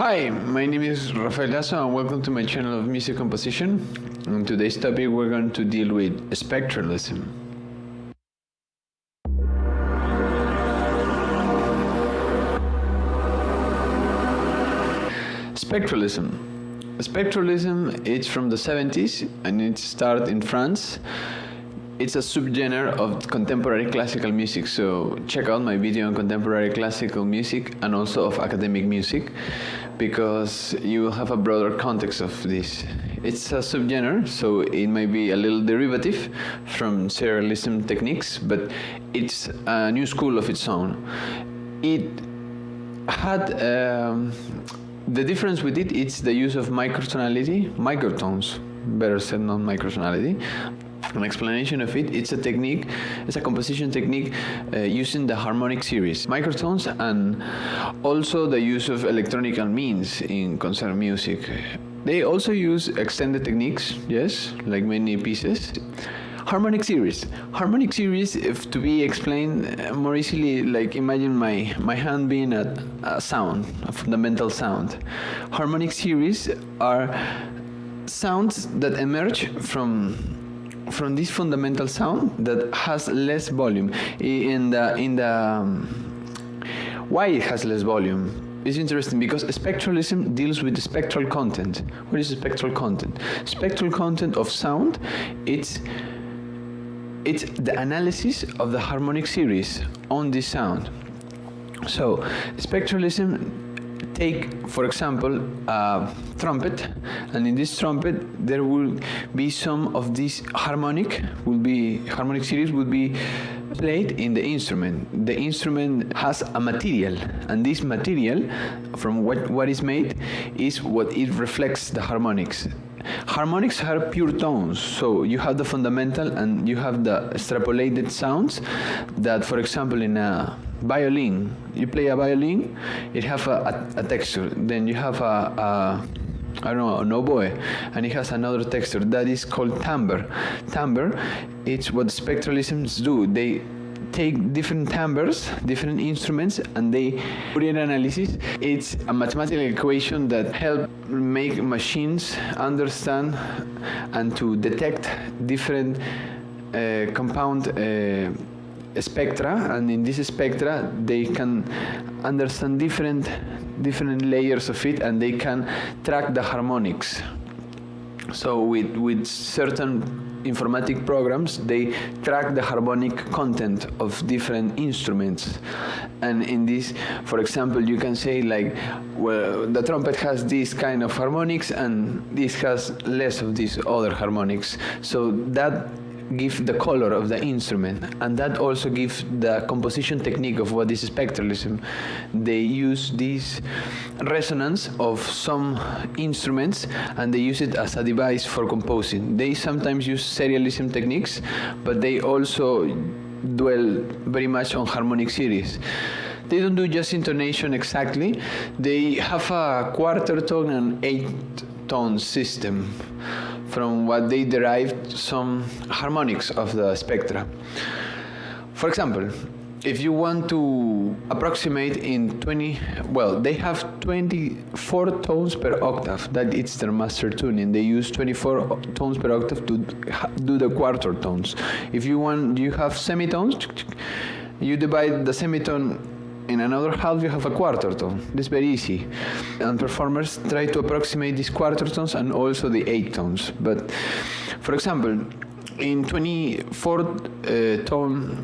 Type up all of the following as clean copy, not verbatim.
Hi, my name is Rafael Lasso and welcome to my channel of music composition. On today's topic we're going to deal with spectralism. Spectralism. Spectralism is from the 70s and it started in France. It's a subgenre of contemporary classical music, so check out my video on contemporary classical music and also of academic music because you will have a broader context of this. It's a subgenre, so it might be a little derivative from serialism techniques, but it's a new school of its own. It had the difference with it's the use of microtones, better said, not microtonality. An explanation of it's a technique, it's a composition technique using the harmonic series, microtones, and also the use of electronic means in concert music. They also use extended techniques, yes, like many pieces. Harmonic series. Harmonic series, if to be explained more easily, like imagine my hand being a sound, a fundamental sound. Harmonic series are sounds that emerge from this fundamental sound that has less volume. Why it has less volume? It's interesting because spectralism deals with the spectral content. What is the spectral content? Spectral content of sound, it's the analysis of the harmonic series on this sound. So spectralism take, for example, a trumpet, and in this trumpet there will be some of this harmonic series will be played in the instrument. The instrument has a material, and this material, from what is made, is what it reflects the harmonics. Harmonics are pure tones, so you have the fundamental and you have the extrapolated sounds that, for example, in a violin, you play a violin, it has a texture. Then you have an oboe, and it has another texture that is called timbre. Timbre, it's what spectralisms do. They take different timbres, different instruments, and they put in analysis. It's a mathematical equation that helps make machines understand and to detect different compound spectra, and in this spectra they can understand different layers of it, and they can track the harmonics. So with certain informatic programs, they track the harmonic content of different instruments. And in this, for example, you can say like, well, the trumpet has this kind of harmonics and this has less of these other harmonics. So that give the color of the instrument, and that also gives the composition technique of what is spectralism. They use this resonance of some instruments and they use it as a device for composing. They sometimes use serialism techniques, but they also dwell very much on harmonic series. They don't do just intonation exactly. They have a quarter tone and 8-tone system, from what they derived some harmonics of the spectra. For example, if you want to approximate in they have 24 tones per octave. That it's their master tuning. They use 24 tones per octave to do the quarter tones. If you have semitones, you divide the semitone in another half, you have a quarter tone. This is very easy. And performers try to approximate these quarter tones and also the 8 tones. But, for example, in 24 tone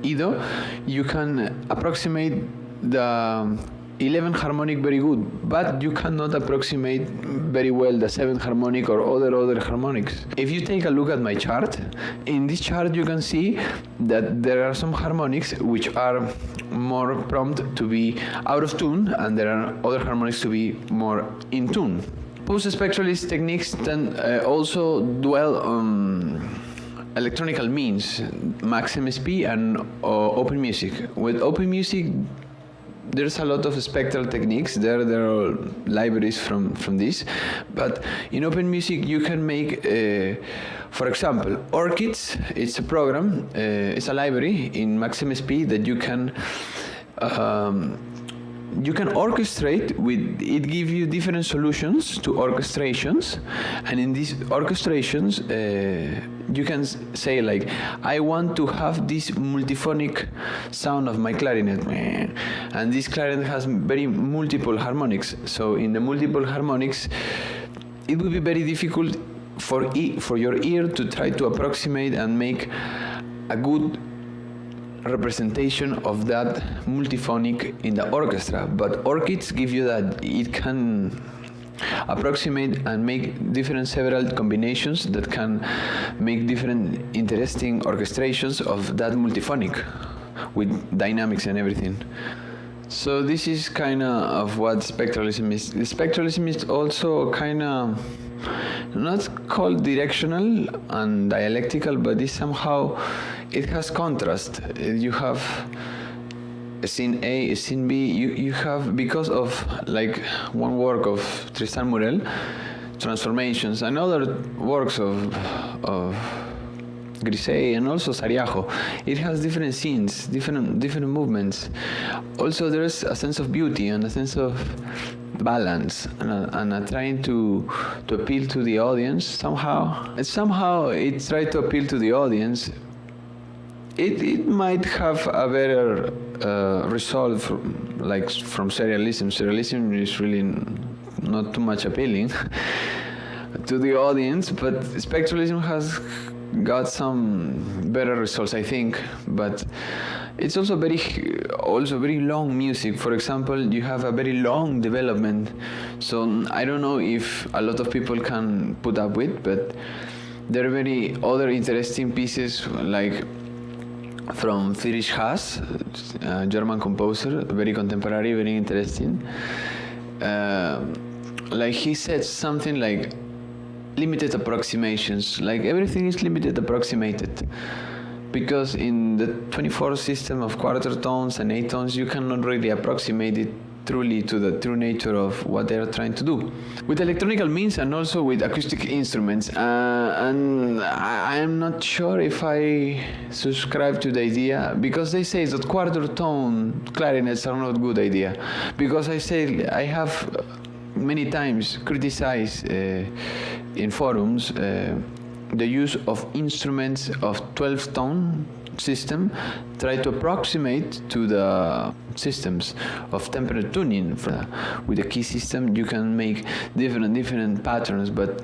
Ido, you can approximate the 11 harmonic very good, but you cannot approximate very well the 7 harmonic or other harmonics. If you take a look at my chart, in this chart you can see that there are some harmonics which are more prompt to be out of tune, and there are other harmonics to be more in tune. Post-spectralist techniques then also dwell on electronic means, max MSP and open music. With open music, there's a lot of spectral techniques. There are libraries from this, but in open music you can make, for example, Orchids. It's a program, it's a library in Max MSP that you can you can orchestrate with it, give you different solutions to orchestrations, and in these orchestrations you can say like, I want to have this multiphonic sound of my clarinet, and this clarinet has very multiple harmonics. So in the multiple harmonics, it would be very difficult for your ear to try to approximate and make a good representation of that multiphonic in the orchestra. But orchids give you that. It can approximate and make different several combinations that can make different interesting orchestrations of that multiphonic with dynamics and everything. So this is kind of what spectralism is. Spectralism is also kind of not called directional and dialectical, but it's somehow, it has contrast. You have a scene A, a scene B. You have, because of like one work of Tristan Murel, transformations, and other works of Grisey and also Sariajo. It has different scenes, different movements. Also, there is a sense of beauty and a sense of balance, and trying to appeal to the audience somehow. And somehow it tried to appeal to the audience. It might have a better result from serialism. Serialism is really not too much appealing to the audience, but spectralism has got some better results, I think. But it's also very long music. For example, you have a very long development, so I don't know if a lot of people can put up with, but there are very other interesting pieces, like from Friedrich Haas, a German composer, very contemporary, very interesting. Like he said something like limited approximations, like everything is limited approximated, because in the 24 system of quarter tones and 8 tones, you cannot really approximate it truly to the true nature of what they are trying to do with electronic means and also with acoustic instruments. And I am not sure if I subscribe to the idea, because they say that quarter tone clarinets are not a good idea, because I have many times criticized in forums the use of instruments of 12 tone system, try to approximate to the systems of temperate tuning. With the key system you can make different patterns, but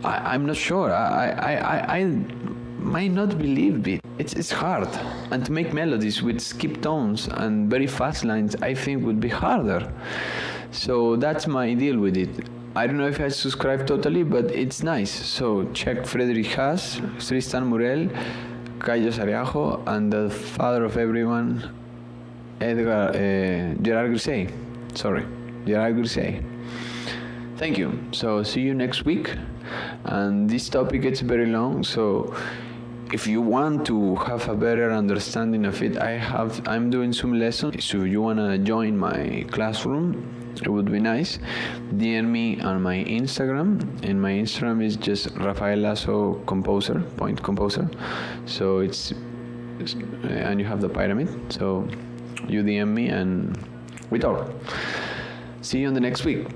I'm not sure. I might not believe it. It's hard, and to make melodies with skip tones and very fast lines, I think would be harder. So that's my deal with it. I don't know if I subscribe totally, but it's nice. So check Friedrich Haas, Tristan Murel, Cayo Sariajo, and the father of everyone, Gerard Grisey. Gerard Grisey. Thank you. So see you next week. And this topic gets very long, so if you want to have a better understanding of it, I'm doing some lessons. So if you wanna join my classroom, it would be nice. DM me on my Instagram, and my Instagram is just Rafael Lasso Composer, Point Composer. So and you have the pyramid. So you DM me and we talk. See you on the next week.